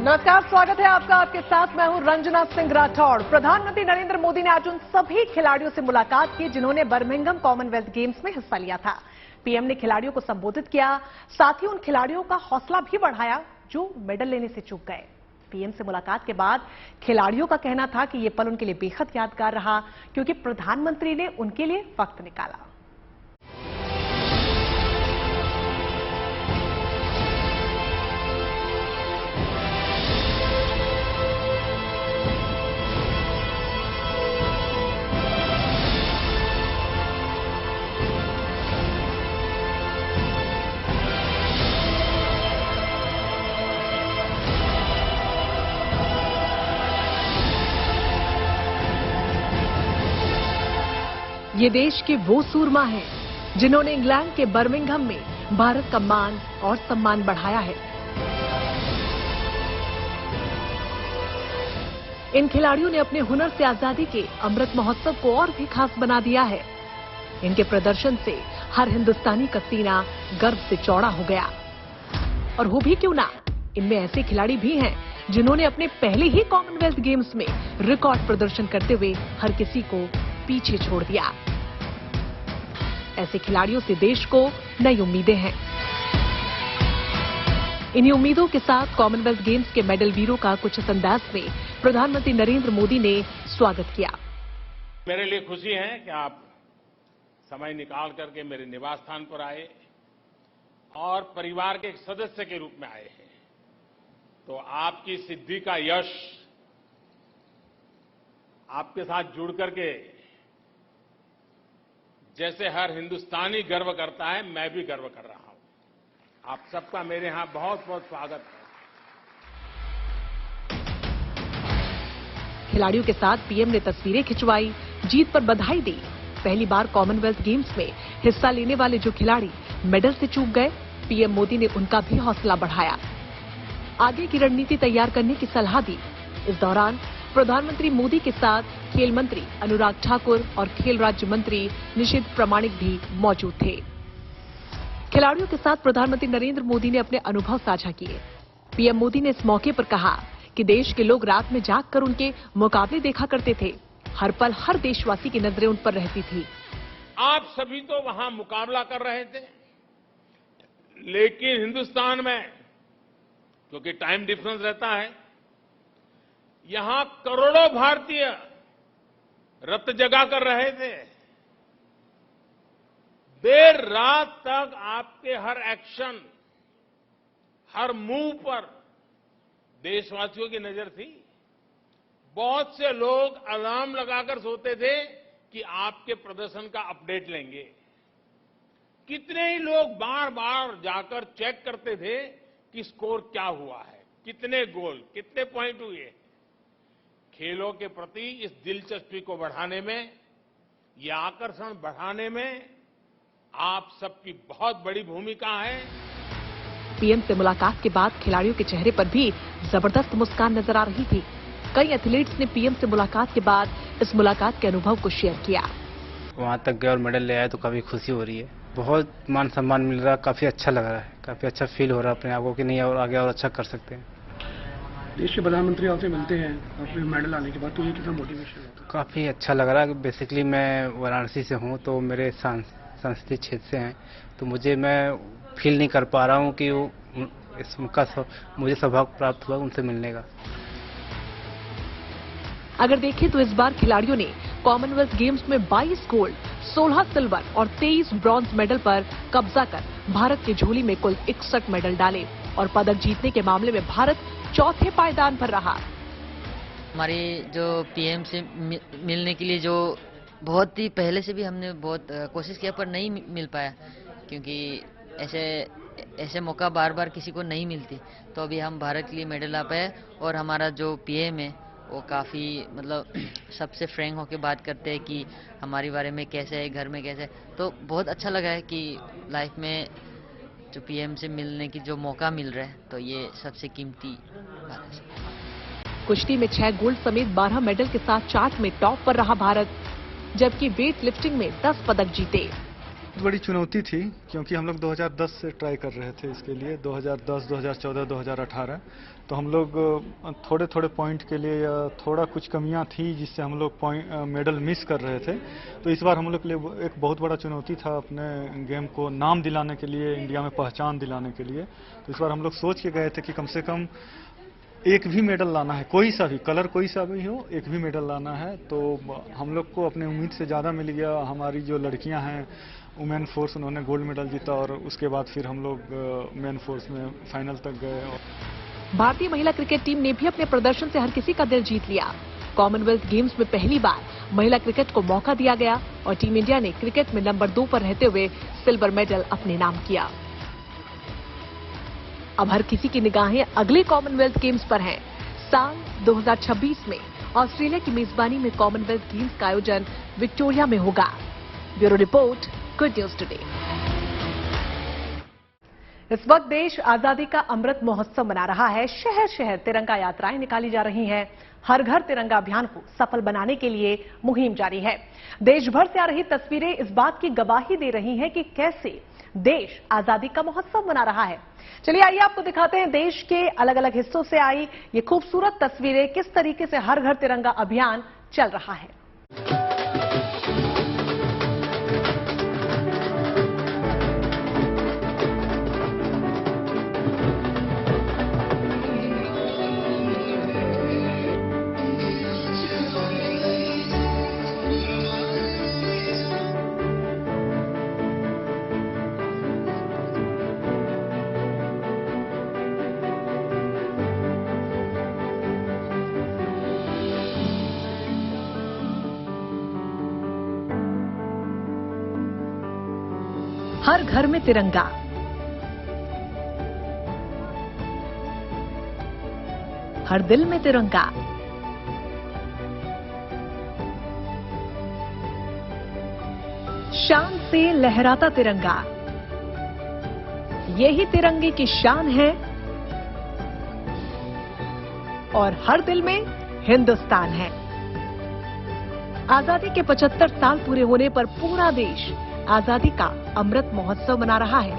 नमस्कार, स्वागत है आपका। आपके साथ मैं हूं रंजना सिंह राठौड़। प्रधानमंत्री नरेंद्र मोदी ने आज उन सभी खिलाड़ियों से मुलाकात की जिन्होंने बर्मिंघम कॉमनवेल्थ गेम्स में हिस्सा लिया था। पीएम ने खिलाड़ियों को संबोधित किया, साथ ही उन खिलाड़ियों का हौसला भी बढ़ाया जो मेडल लेने से चूक गए। पीएम से मुलाकात के बाद खिलाड़ियों का कहना था कि यह पल उनके लिए बेहद यादगार रहा, क्योंकि प्रधानमंत्री ने उनके लिए वक्त निकाला। ये देश के वो सूरमा हैं जिन्होंने इंग्लैंड के बर्मिंघम में भारत का मान और सम्मान बढ़ाया है। इन खिलाड़ियों ने अपने हुनर से आजादी के अमृत महोत्सव को और भी खास बना दिया है। इनके प्रदर्शन से हर हिंदुस्तानी का सीना गर्व से चौड़ा हो गया। और हो भी क्यों ना, इनमें ऐसे खिलाड़ी भी हैं जिन्होंने अपने पहले ही कॉमनवेल्थ गेम्स में रिकॉर्ड प्रदर्शन करते हुए हर किसी को पीछे छोड़ दिया। ऐसे खिलाड़ियों से देश को नई उम्मीदें हैं। इन्हीं उम्मीदों के साथ कॉमनवेल्थ गेम्स के मेडल वीरों का कुछ इस अंदाज में प्रधानमंत्री नरेंद्र मोदी ने स्वागत किया। मेरे लिए खुशी है कि आप समय निकाल करके मेरे निवास स्थान पर आए और परिवार के एक सदस्य के रूप में आए हैं। तो आपकी सिद्धि का यश आपके साथ जुड़ करके जैसे हर हिंदुस्तानी गर्व करता है, मैं भी गर्व कर रहा हूं। आप सबका मेरे यहां बहुत बहुत स्वागत है। खिलाड़ियों के साथ पीएम ने तस्वीरें खिंचवाई, जीत पर बधाई दी। पहली बार कॉमनवेल्थ गेम्स में हिस्सा लेने वाले जो खिलाड़ी मेडल से चूक गए, पीएम मोदी ने उनका भी हौसला बढ़ाया, आगे की रणनीति तैयार करने की सलाह दी। इस दौरान प्रधानमंत्री मोदी के साथ खेल मंत्री अनुराग ठाकुर और खेल राज्य मंत्री निशित प्रामाणिक भी मौजूद थे। खिलाड़ियों के साथ प्रधानमंत्री नरेंद्र मोदी ने अपने अनुभव साझा किए। पीएम मोदी ने इस मौके पर कहा कि देश के लोग रात में जागकर उनके मुकाबले देखा करते थे। हर पल हर देशवासी की नजरें उन पर रहती थी। आप सभी तो वहां मुकाबला कर रहे थे, लेकिन हिंदुस्तान में क्योंकि टाइम डिफरेंस रहता है, यहां करोड़ों भारतीय रत जगा कर रहे थे। देर रात तक आपके हर एक्शन, हर मूव पर देशवासियों की नजर थी। बहुत से लोग अलार्म लगाकर सोते थे कि आपके प्रदर्शन का अपडेट लेंगे। कितने ही लोग बार बार जाकर चेक करते थे कि स्कोर क्या हुआ है, कितने गोल, कितने पॉइंट हुए। खेलों के प्रति इस दिलचस्पी को बढ़ाने में, ये आकर्षण बढ़ाने में आप सबकी बहुत बड़ी भूमिका है। पीएम से मुलाकात के बाद खिलाड़ियों के चेहरे पर भी जबरदस्त मुस्कान नजर आ रही थी। कई एथलीट्स ने पीएम से मुलाकात के बाद इस मुलाकात के अनुभव को शेयर किया। वहां तक गए और मेडल ले आए तो काफी खुशी हो रही है। बहुत मान सम्मान मिल रहा है, काफी अच्छा लग रहा है, काफी अच्छा फील हो रहा है अपने आप को कि नहीं और आगे और अच्छा कर सकते हैं। देश के प्रधानमंत्री आपसे मिलते हैं अपने मेडल आने के बाद, तो ये कितना मोटिवेशन होता है? काफी अच्छा लग रहा है। बेसिकली मैं वाराणसी से हूँ, तो मेरे संसदीय क्षेत्र से हैं, तो मैं फील नहीं कर पा रहा हूँ कि मुझे सौभाग्य प्राप्त हुआ उनसे मिलने का। अगर देखें तो इस बार खिलाड़ियों ने कॉमनवेल्थ गेम्स में 22 गोल्ड, 16 सिल्वर और 23 ब्रॉन्ज मेडल पर कब्जा कर भारत की झोली में कुल 61 मेडल डाले और पदक जीतने के मामले में भारत चौथे पायदान पर रहा। हमारे जो पीएम से मिलने के लिए जो बहुत ही पहले से भी हमने बहुत कोशिश किया पर नहीं मिल पाया, क्योंकि ऐसे मौका बार बार किसी को नहीं मिलती। तो अभी हम भारत के लिए मेडल ला पाए और हमारा जो पीएम है वो काफ़ी मतलब सबसे फ्रैंक होकर बात करते हैं कि हमारे बारे में कैसे है, घर में कैसे है। तो बहुत अच्छा लगा है कि लाइफ में जो पीएम से मिलने की जो मौका मिल रहा है, तो ये सबसे कीमती बात है। कुश्ती में 6 गोल्ड समेत 12 मेडल के साथ चार्ट में टॉप पर रहा भारत, जबकि वेट लिफ्टिंग में 10 पदक जीते। बड़ी चुनौती थी क्योंकि हम लोग 2010 से ट्राई कर रहे थे इसके लिए, 2010, 2014, 2018। तो हम लोग थोड़े थोड़े पॉइंट के लिए या थोड़ा कुछ कमियां थी जिससे हम लोग मेडल मिस कर रहे थे। तो इस बार हम लोग के लिए एक बहुत बड़ा चुनौती था अपने गेम को नाम दिलाने के लिए, इंडिया में पहचान दिलाने के लिए। तो इस बार हम लोग सोच के गए थे कि कम से कम एक भी मेडल लाना है, कोई सा भी कलर कोई सा भी हो, एक भी मेडल लाना है। तो हम लोग को अपने उम्मीद से ज़्यादा मिल गया। हमारी जो लड़कियां हैं वुमेन फोर्स, उन्होंने गोल्ड मेडल जीता और उसके बाद फिर हम लोग मेन फोर्स में फाइनल तक गए। भारतीय महिला क्रिकेट टीम ने भी अपने प्रदर्शन से हर किसी का दिल जीत लिया। कॉमनवेल्थ गेम्स में पहली बार महिला क्रिकेट को मौका दिया गया और टीम इंडिया ने क्रिकेट में नंबर 2 पर रहते हुए सिल्वर मेडल अपने नाम किया। अब हर किसी की निगाहें अगले कॉमनवेल्थ गेम्स पर हैं। साल 2026 में ऑस्ट्रेलिया की मेजबानी में कॉमनवेल्थ गेम्स का आयोजन विक्टोरिया में होगा। Bureau report, good news today. इस वक्त देश आजादी का अमृत महोत्सव मना रहा है। शहर शहर तिरंगा यात्राएं निकाली जा रही हैं। हर घर तिरंगा अभियान को सफल बनाने के लिए मुहिम जारी है। देश भर से आ रही तस्वीरें इस बात की गवाही दे रही हैं कि कैसे देश आजादी का महोत्सव मना रहा है। चलिए आइए आपको दिखाते हैं देश के अलग अलग हिस्सों से आई ये खूबसूरत तस्वीरें, किस तरीके से हर घर तिरंगा अभियान चल रहा है। हर घर में तिरंगा, हर दिल में तिरंगा। शान से लहराता तिरंगा, यही तिरंगे की शान है। और हर दिल में हिंदुस्तान है। आजादी के 75 साल पूरे होने पर पूरा देश आजादी का अमृत महोत्सव मना रहा है।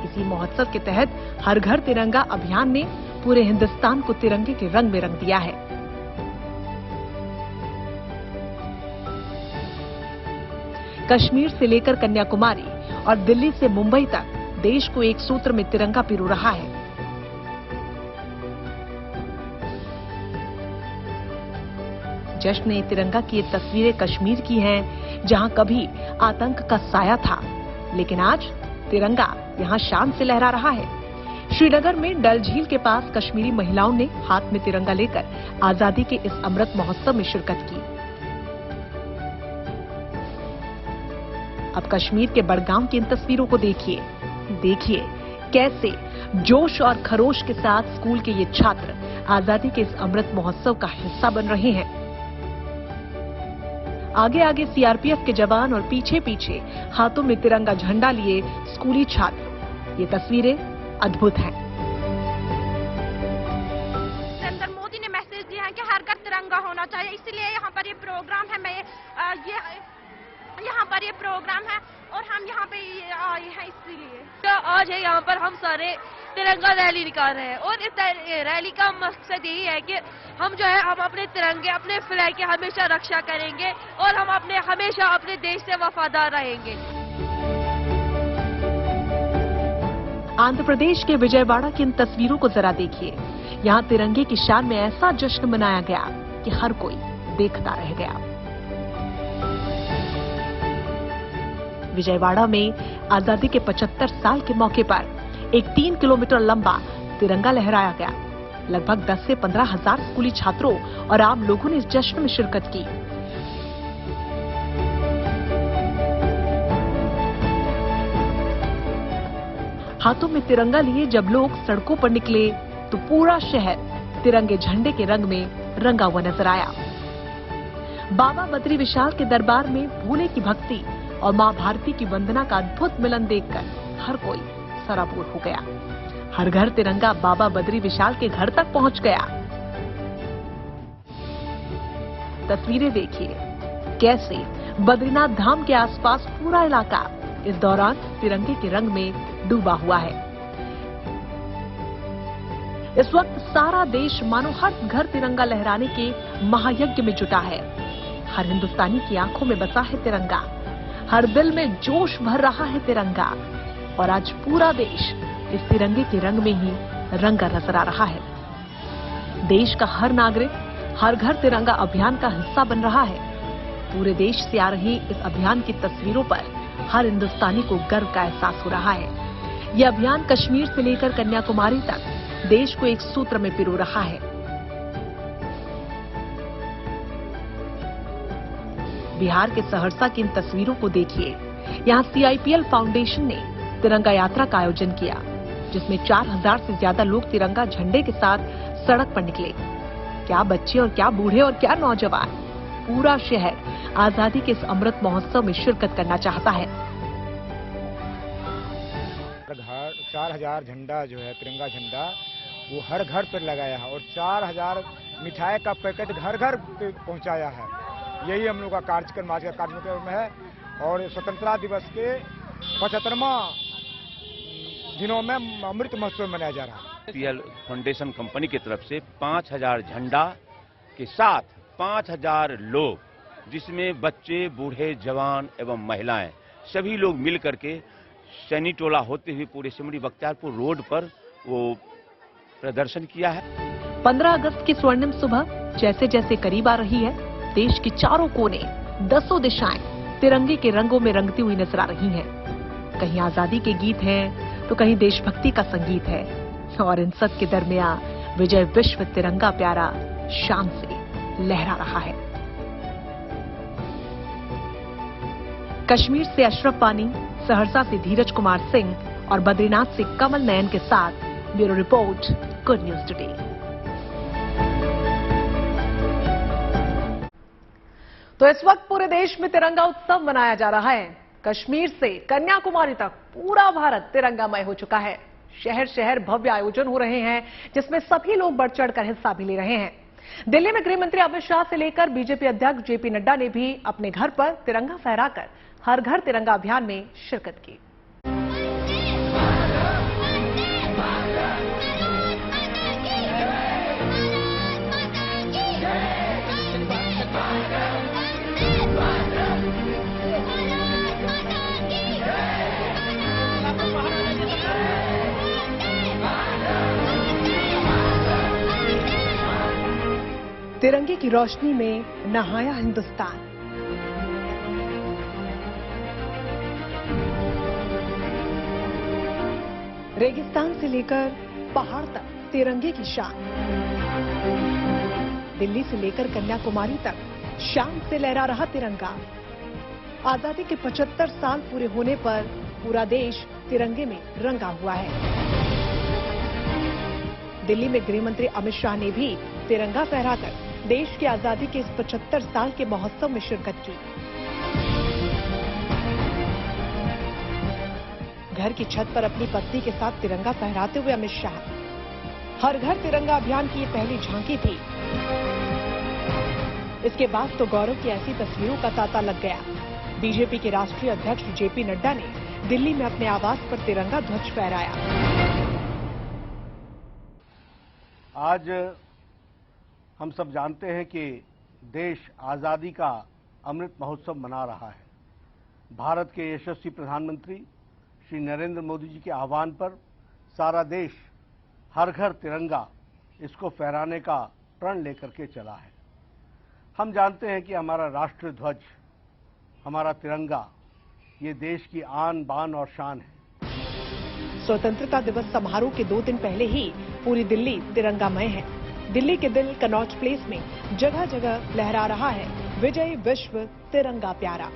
इसी महोत्सव के तहत हर घर तिरंगा अभियान ने पूरे हिंदुस्तान को तिरंगे के रंग में रंग दिया है। कश्मीर से लेकर कन्याकुमारी और दिल्ली से मुंबई तक देश को एक सूत्र में तिरंगा पिरो रहा है। जश्न ए तिरंगा की ये तस्वीरें कश्मीर की हैं, जहां कभी आतंक का साया था, लेकिन आज तिरंगा यहां शान से लहरा रहा है। श्रीनगर में डल झील के पास कश्मीरी महिलाओं ने हाथ में तिरंगा लेकर आजादी के इस अमृत महोत्सव में शिरकत की। अब कश्मीर के बड़गांव की इन तस्वीरों को देखिए कैसे जोश और खरोश के साथ स्कूल के ये छात्र आजादी के इस अमृत महोत्सव का हिस्सा बन रहे हैं। आगे आगे सीआरपीएफ के जवान और पीछे पीछे हाथों में तिरंगा झंडा लिए स्कूली छात्र। ये तस्वीरें अद्भुत हैं। नरेंद्र मोदी ने मैसेज दिया है कि हर घर तिरंगा होना चाहिए, इसलिए यहाँ पर ये प्रोग्राम है। यहाँ पर ये प्रोग्राम है और हम यहाँ पे आए हैं इसलिए। आज है यहाँ पर हम सारे तिरंगा रैली निकाल रहे हैं और इस रैली का मकसद यही है कि हम जो है हम अपने तिरंगे, अपने फ्लैग की हमेशा रक्षा करेंगे और हम हमेशा अपने देश से वफादार रहेंगे। आंध्र प्रदेश के विजयवाड़ा की इन तस्वीरों को जरा देखिए। यहाँ तिरंगे की शान में ऐसा जश्न मनाया गया कि हर कोई देखता रह गया। विजयवाड़ा में आजादी के 75 साल के मौके पर एक 3 किलोमीटर लंबा तिरंगा लहराया गया। लगभग 10 से 15 हजार स्कूली छात्रों और आम लोगों ने इस जश्न में शिरकत की। हाथों में तिरंगा लिए जब लोग सड़कों पर निकले तो पूरा शहर तिरंगे झंडे के रंग में रंगा हुआ नजर आया। बाबा बद्री विशाल के दरबार में भोले की भक्ति और मां भारती की वंदना का अद्भुत मिलन देखकर हर कोई सराबोर हो गया। हर घर तिरंगा बाबा बद्री विशाल के घर तक पहुंच गया। तस्वीरें देखिए कैसे बद्रीनाथ धाम के आसपास पूरा इलाका इस दौरान तिरंगे के रंग में डूबा हुआ है। इस वक्त सारा देश मानो हर घर तिरंगा लहराने के महायज्ञ में जुटा है। हर हिंदुस्तानी की आंखों में बसा है तिरंगा, हर दिल में जोश भर रहा है तिरंगा, और आज पूरा देश इस तिरंगे के रंग में ही रंगा नजर आ रहा है। देश का हर नागरिक हर घर तिरंगा अभियान का हिस्सा बन रहा है। पूरे देश से आ रही इस अभियान की तस्वीरों पर हर हिंदुस्तानी को गर्व का एहसास हो रहा है। यह अभियान कश्मीर से लेकर कन्याकुमारी तक देश को एक सूत्र में पिरो रहा है। बिहार के सहरसा की इन तस्वीरों को देखिए। यहां CIPL फाउंडेशन ने तिरंगा यात्रा का आयोजन किया, जिसमें 4000 से ज्यादा लोग तिरंगा झंडे के साथ सड़क पर निकले। क्या बच्चे और क्या बूढ़े और क्या नौजवान, पूरा शहर आजादी के इस अमृत महोत्सव में शिरकत करना चाहता है। 4000 झंडा जो है तिरंगा झंडा वो हर घर पर लगाया है और 4000 मिठाई का पैकेट घर घर पे पहुंचाया है। यही हम लोग का कार्यक्रम आज का कार्यक्रम है। और स्वतंत्रता दिवस के 75वां दिनों में अमृत महोत्सव मनाया जा रहा है। CIPL फाउंडेशन कंपनी की तरफ से 5000 झंडा के साथ 5000 लोग, जिसमें बच्चे, बूढ़े, जवान एवं महिलाएं सभी लोग मिल करके सैनी टोला होते हुए पूरे सिमरी बख्तियारपुर रोड पर वो प्रदर्शन किया है। 15 अगस्त की स्वर्णिम सुबह जैसे जैसे करीब आ रही है, देश के चारों कोने, दसों दिशाएं तिरंगे के रंगों में रंगती हुई नजर आ रही हैं। कहीं आजादी के गीत हैं, तो कहीं देशभक्ति का संगीत है, और इन सब के दरमियान विजय विश्व तिरंगा प्यारा शान से लहरा रहा है। कश्मीर से अशरफ पानी, सहरसा से धीरज कुमार सिंह और बद्रीनाथ से कमल नयन के साथ bureau report, good news today. तो इस वक्त पूरे देश में तिरंगा उत्सव मनाया जा रहा है। कश्मीर से कन्याकुमारी तक पूरा भारत तिरंगामय हो चुका है। शहर शहर भव्य आयोजन हो रहे हैं, जिसमें सभी लोग बढ़ चढ़कर हिस्सा भी ले रहे हैं। दिल्ली में गृह मंत्री अमित शाह से लेकर बीजेपी अध्यक्ष जेपी नड्डा ने भी अपने घर पर तिरंगा फहराकर हर घर तिरंगा अभियान में शिरकत की। तिरंगे की रोशनी में नहाया हिंदुस्तान। रेगिस्तान से लेकर पहाड़ तक तिरंगे की शान। दिल्ली से लेकर कन्याकुमारी तक शान से लहरा रहा तिरंगा। आजादी के 75 साल पूरे होने पर पूरा देश तिरंगे में रंगा हुआ है। दिल्ली में गृह मंत्री अमित शाह ने भी तिरंगा फहराकर देश की आजादी के इस 75 साल के महोत्सव में शिरकत की। घर की छत पर अपनी पत्नी के साथ तिरंगा फहराते हुए अमित शाह। हर घर तिरंगा अभियान की ये पहली झांकी थी। इसके बाद तो गौरव की ऐसी तस्वीरों का तांता लग गया। बीजेपी के राष्ट्रीय अध्यक्ष जेपी नड्डा ने दिल्ली में अपने आवास पर तिरंगा ध्वज फहराया। आज हम सब जानते हैं कि देश आजादी का अमृत महोत्सव मना रहा है। भारत के यशस्वी प्रधानमंत्री श्री नरेंद्र मोदी जी के आह्वान पर सारा देश हर घर तिरंगा इसको फहराने का प्रण लेकर के चला है। हम जानते हैं कि हमारा राष्ट्रीय ध्वज, हमारा तिरंगा, ये देश की आन बान और शान है। स्वतंत्रता दिवस समारोह के 2 दिन पहले ही पूरी दिल्ली तिरंगामय है। दिल्ली के दिल कनॉट प्लेस में जगह जगह लहरा रहा है विजय विश्व तिरंगा प्यारा।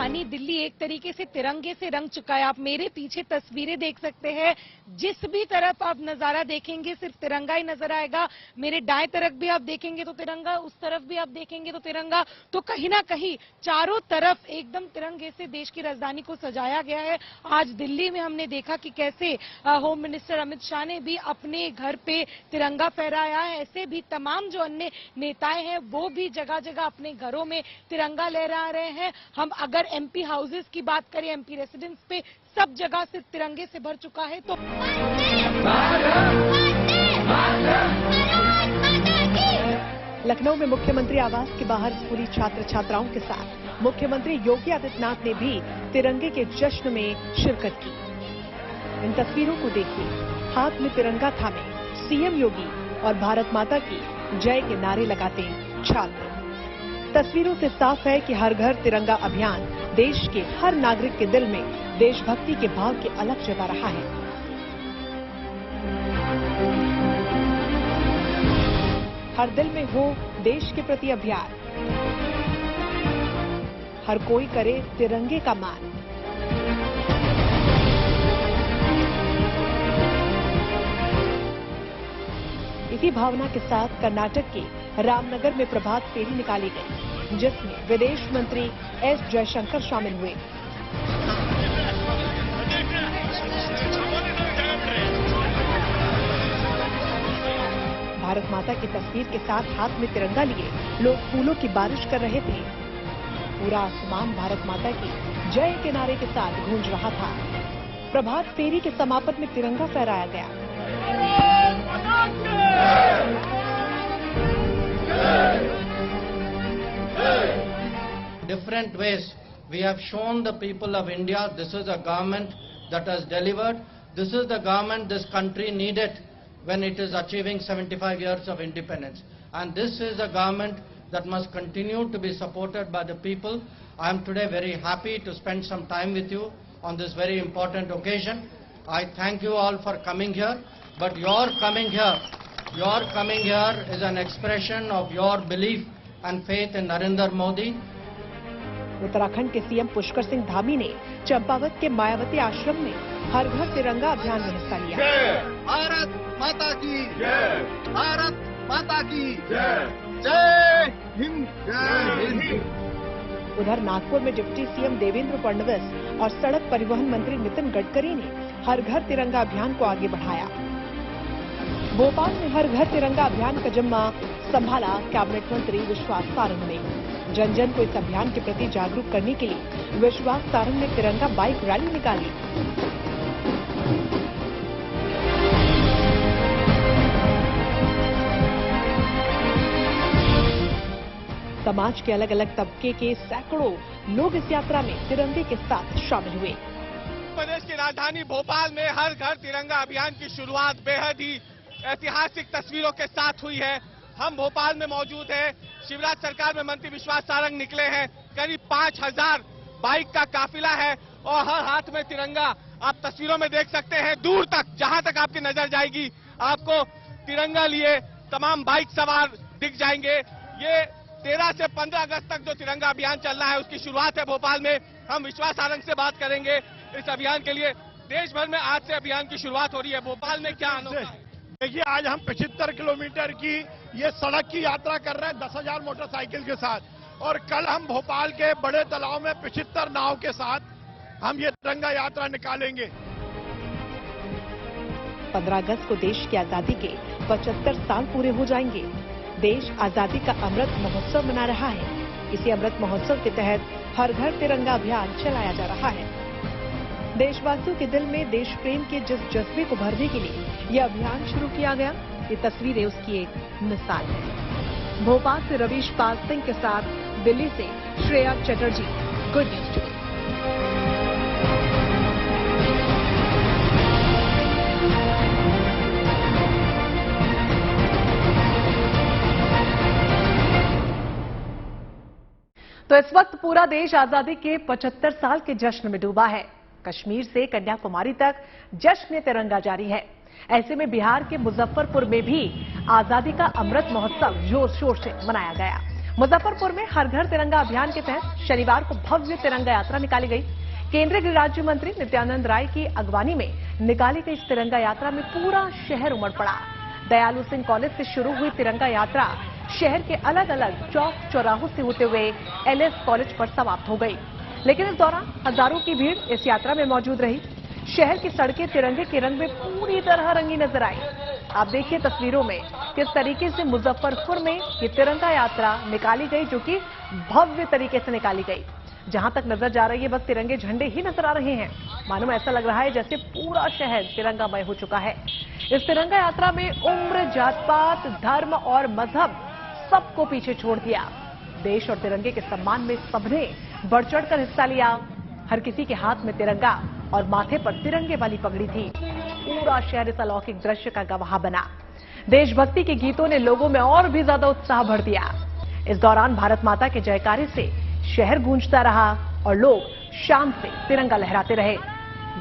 राजधानी दिल्ली एक तरीके से तिरंगे से रंग चुका है। आप मेरे पीछे तस्वीरें देख सकते हैं, जिस भी तरफ आप नजारा देखेंगे सिर्फ तिरंगा ही नजर आएगा। मेरे दाएं तरफ भी आप देखेंगे तो तिरंगा, उस तरफ भी आप देखेंगे तो तिरंगा। तो कहीं ना कहीं चारों तरफ एकदम तिरंगे से देश की राजधानी को सजाया गया है। आज दिल्ली में हमने देखा कि कैसे होम मिनिस्टर अमित शाह ने भी अपने घर पे तिरंगा फहराया है। ऐसे भी तमाम जो अन्य नेताएं हैं वो भी जगह जगह अपने घरों में तिरंगा लहरा रहे हैं। हम अगर एमपी हाउसेस की बात करें, एमपी रेसिडेंस पे सब जगह से तिरंगे से भर चुका है। तो लखनऊ में मुख्यमंत्री आवास के बाहर स्कूली छात्र छात्राओं के साथ मुख्यमंत्री योगी आदित्यनाथ ने भी तिरंगे के जश्न में शिरकत की। इन तस्वीरों को देखिए, हाथ में तिरंगा थामे सीएम योगी और भारत माता की जय के नारे लगाते छात्र। तस्वीरों से साफ है कि हर घर तिरंगा अभियान देश के हर नागरिक के दिल में देशभक्ति के भाव की अलग जगा रहा है। हर दिल में हो देश के प्रति अभियान, हर कोई करे तिरंगे का मान। इसी भावना के साथ कर्नाटक के रामनगर में प्रभात फेरी निकाली गई, जिसमें विदेश मंत्री एस जयशंकर शामिल हुए। भारत माता की तस्वीर के साथ हाथ में तिरंगा लिए लोग फूलों की बारिश कर रहे थे। पूरा आसमान भारत माता की जय के नारे के साथ गूंज रहा था। प्रभात फेरी के समापन में तिरंगा फहराया गया। Different ways we have shown the people of India this is a government that has delivered. This is the government this country needed when it is achieving 75 years of independence, and this is a government that must continue to be supported by the people. I am today very happy to spend some time with you on this very important occasion. I thank you all for coming here, but your coming here is an expression of your belief and faith in Narendra Modi. Uttarakhand के CM Pushkar Singh Dhami ने चंपावत के मायावती आश्रम में हर घर तिरंगा अभियान में हिस्सा लिया। भारत माता की जय, भारत माता की जय, जय हिंद, जय हिंद। उधर नागपुर में डिप्टी सीएम देवेंद्र फडणवीस और सड़क परिवहन मंत्री नितिन गडकरी ने हर घर तिरंगा अभियान को आगे बढ़ाया। भोपाल में हर घर तिरंगा अभियान का जिम्मा संभाला कैबिनेट मंत्री विश्वास सारंग ने। जन जन को इस अभियान के प्रति जागरूक करने के लिए विश्वास सारंग ने तिरंगा बाइक रैली निकाली। समाज के अलग अलग तबके के सैकड़ों लोग इस यात्रा में तिरंगे के साथ शामिल हुए। प्रदेश की राजधानी भोपाल में हर घर तिरंगा अभियान की शुरुआत बेहद ही ऐतिहासिक तस्वीरों के साथ हुई है। हम भोपाल में मौजूद हैं। शिवराज सरकार में मंत्री विश्वास सारंग निकले हैं। करीब 5000 बाइक का काफिला है और हर हाथ में तिरंगा आप तस्वीरों में देख सकते हैं। दूर तक जहां तक आपकी नजर जाएगी आपको तिरंगा लिए तमाम बाइक सवार दिख जाएंगे। ये 13 से 15 अगस्त तक जो तिरंगा अभियान चल रहा है उसकी शुरुआत है भोपाल में। हम विश्वास सारंग से बात करेंगे इस अभियान के लिए। देश भर में आज से अभियान की शुरुआत हो रही है, भोपाल में क्या अनोखा है? देखिए, आज हम 75 किलोमीटर की ये सड़क की यात्रा कर रहे हैं 10,000 मोटरसाइकिल के साथ, और कल हम भोपाल के बड़े तालाब में 75 नाव के साथ हम ये तिरंगा यात्रा निकालेंगे। 15 अगस्त को देश की आजादी के 75 साल पूरे हो जाएंगे। देश आजादी का अमृत महोत्सव मना रहा है। इसी अमृत महोत्सव के तहत हर घर तिरंगा अभियान चलाया जा रहा है। देशवासियों के दिल में देश प्रेम के जिस जज्बे को भरने के लिए यह अभियान शुरू किया गया, ये तस्वीरें उसकी एक मिसाल है। भोपाल से रवीश पाल सिंह के साथ दिल्ली से Shreya Chatterjee, good news today. तो इस वक्त पूरा देश आजादी के 75 साल के जश्न में डूबा है। कश्मीर से कन्याकुमारी तक जश्न तिरंगा जारी है। ऐसे में बिहार के मुजफ्फरपुर में भी आजादी का अमृत महोत्सव जोर शोर से मनाया गया। मुजफ्फरपुर में हर घर तिरंगा अभियान के तहत शनिवार को भव्य तिरंगा यात्रा निकाली गई। केंद्रीय गृह राज्य मंत्री नित्यानंद राय की अगवानी में निकाली गई इस तिरंगा यात्रा में पूरा शहर उमड़ पड़ा। दयालु सिंह कॉलेज से शुरू हुई तिरंगा यात्रा शहर के अलग अलग चौक चौराहों से होते हुए एलएस कॉलेज पर समाप्त हो गई। लेकिन इस दौरान हजारों की भीड़ इस यात्रा में मौजूद रही। शहर की सड़कें तिरंगे के रंग में पूरी तरह रंगी नजर आई। आप देखिए तस्वीरों में किस तरीके से मुजफ्फरपुर में ये तिरंगा यात्रा निकाली गई, जो कि भव्य तरीके से निकाली गई। जहां तक नजर जा रही है बस तिरंगे झंडे ही नजर आ रहे हैं। मालूम ऐसा लग रहा है जैसे पूरा शहर तिरंगामय हो चुका है। इस तिरंगा यात्रा में उम्र, जात पात, धर्म और मजहब सबको पीछे छोड़ दिया। देश और तिरंगे के सम्मान में सबने बढ़ चढ़कर हिस्सा लिया। हर किसी के हाथ में तिरंगा और माथे पर तिरंगे वाली पगड़ी थी। पूरा शहर इस अलौकिक दृश्य का गवाह बना। देशभक्ति के गीतों ने लोगों में और भी ज्यादा उत्साह भर दिया। इस दौरान भारत माता के जयकारे से शहर गूंजता रहा और लोग शान से तिरंगा लहराते रहे।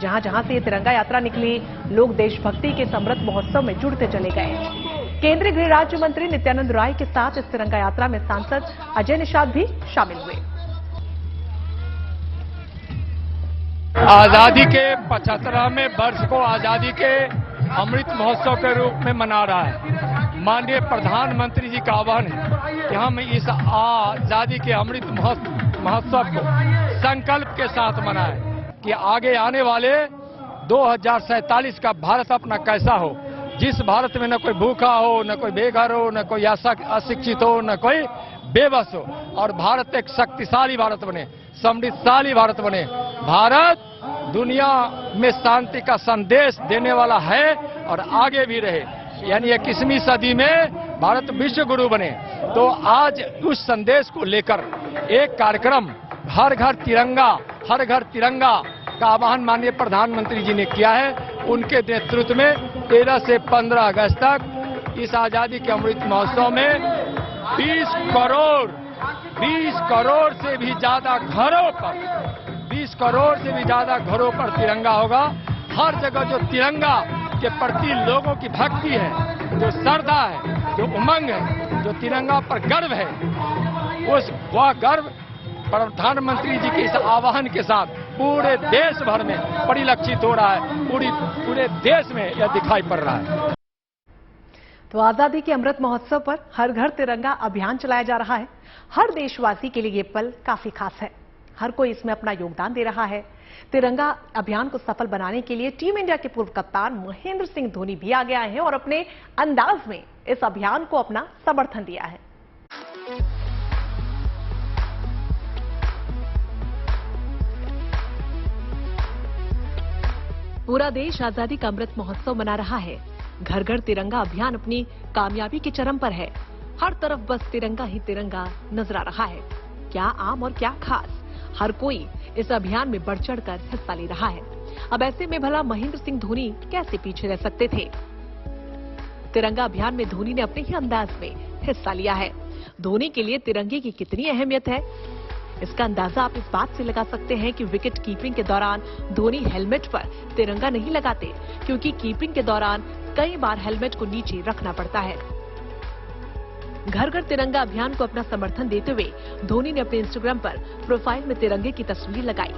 जहां जहां से ये तिरंगा यात्रा निकली, लोग देशभक्ति के अमृत महोत्सव में जुड़ते चले गए। केंद्रीय गृह राज्य मंत्री नित्यानंद राय के साथ इस तिरंगा यात्रा में सांसद अजय निषाद भी शामिल हुए। आजादी के 75वें वर्ष को आजादी के अमृत महोत्सव के रूप में मना रहा है। माननीय प्रधानमंत्री जी का आह्वान है कि हम इस आजादी के अमृत महोत्सव को संकल्प के साथ मनाएं कि आगे आने वाले 2047 का भारत अपना कैसा हो, जिस भारत में न कोई भूखा हो, न कोई बेघर हो, न कोई अशिक्षित हो, न कोई बेबस हो, और भारत एक शक्तिशाली भारत बने, समृद्धशाली भारत बने। भारत दुनिया में शांति का संदेश देने वाला है और आगे भी रहे, यानी 21वीं सदी में भारत विश्व गुरु बने। तो आज उस संदेश को लेकर एक कार्यक्रम हर घर तिरंगा का आह्वान माननीय प्रधानमंत्री जी ने किया है। उनके नेतृत्व में 13 से 15 अगस्त तक इस आजादी के अमृत महोत्सव में 20 करोड़ से भी ज्यादा घरों पर तिरंगा होगा। हर जगह जो तिरंगा के प्रति लोगों की भक्ति है, जो श्रद्धा है, जो उमंग है, जो तिरंगा पर गर्व है, वह गर्व प्रधानमंत्री जी के इस आह्वान के साथ पूरे देश भर में परिलक्षित हो रहा है। पूरे देश में यह दिखाई पड़ रहा है। तो आजादी के अमृत महोत्सव पर हर घर तिरंगा अभियान चलाया जा रहा है। हर देशवासी के लिए ये पल काफी खास है। हर कोई इसमें अपना योगदान दे रहा है। तिरंगा अभियान को सफल बनाने के लिए टीम इंडिया के पूर्व कप्तान महेंद्र सिंह धोनी भी आगे आए हैं और अपने अंदाज में इस अभियान को अपना समर्थन दिया है। पूरा देश आजादी का अमृत महोत्सव मना रहा है। घर घर तिरंगा अभियान अपनी कामयाबी के चरम पर है। हर तरफ बस तिरंगा ही तिरंगा नजर आ रहा है। क्या आम और क्या खास, हर कोई इस अभियान में बढ़ चढ़कर हिस्सा ले रहा है। अब ऐसे में भला महेंद्र सिंह धोनी कैसे पीछे रह सकते थे। तिरंगा अभियान में धोनी ने अपने ही अंदाज में हिस्सा लिया है। धोनी के लिए तिरंगे की कितनी अहमियत है, इसका अंदाजा आप इस बात से लगा सकते हैं कि विकेट कीपिंग के दौरान धोनी हेलमेट पर तिरंगा नहीं लगाते, क्योंकि कीपिंग के दौरान कई बार हेलमेट को नीचे रखना पड़ता है। घर घर तिरंगा अभियान को अपना समर्थन देते हुए धोनी ने अपने इंस्टाग्राम पर प्रोफाइल में तिरंगे की तस्वीर लगाई।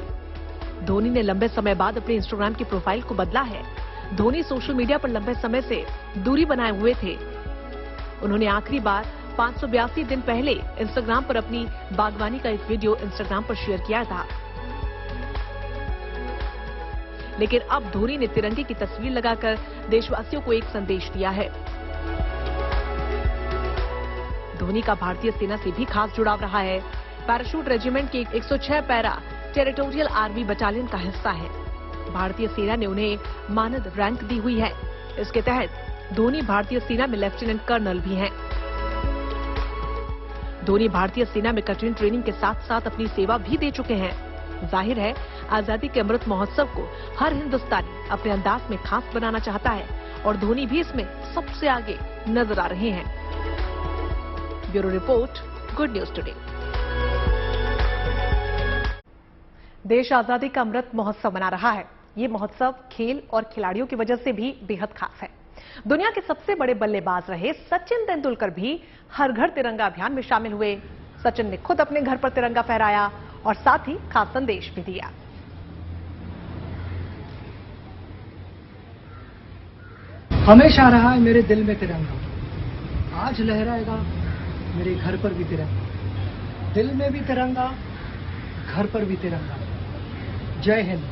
धोनी ने लंबे समय बाद अपने इंस्टाग्राम की प्रोफाइल को बदला है। धोनी सोशल मीडिया पर लंबे समय से दूरी बनाए हुए थे। उन्होंने आखिरी बार 582 दिन पहले इंस्टाग्राम पर अपनी बागवानी का एक वीडियो इंस्टाग्राम पर शेयर किया था। लेकिन अब धोनी ने तिरंगे की तस्वीर लगाकर देशवासियों को एक संदेश दिया है। धोनी का भारतीय सेना से भी खास जुड़ाव रहा है। पैराशूट रेजिमेंट के 106 पैरा टेरिटोरियल आर्मी बटालियन का हिस्सा है। भारतीय सेना ने उन्हें मानद रैंक दी हुई है। इसके तहत धोनी भारतीय सेना में लेफ्टिनेंट कर्नल भी हैं। धोनी भारतीय सेना में कठिन ट्रेनिंग के साथ साथ अपनी सेवा भी दे चुके हैं। जाहिर है आजादी के अमृत महोत्सव को हर हिंदुस्तानी अपने अंदाज में खास बनाना चाहता है और धोनी भी इसमें सबसे आगे नजर आ रहे हैं। Bureau report, good news today. देश आजादी का अमृत महोत्सव मना रहा है। ये महोत्सव खेल और खिलाड़ियों की वजह से भी बेहद खास है। दुनिया के सबसे बड़े बल्लेबाज रहे सचिन तेंदुलकर भी हर घर तिरंगा अभियान में शामिल हुए। सचिन ने खुद अपने घर पर तिरंगा फहराया और साथ ही खास संदेश भी दिया। हमेशा रहा है मेरे दिल में तिरंगा, आज लहराएगा मेरे घर पर भी तिरंगा, दिल में भी तिरंगा, घर पर भी तिरंगा। जय हिंद।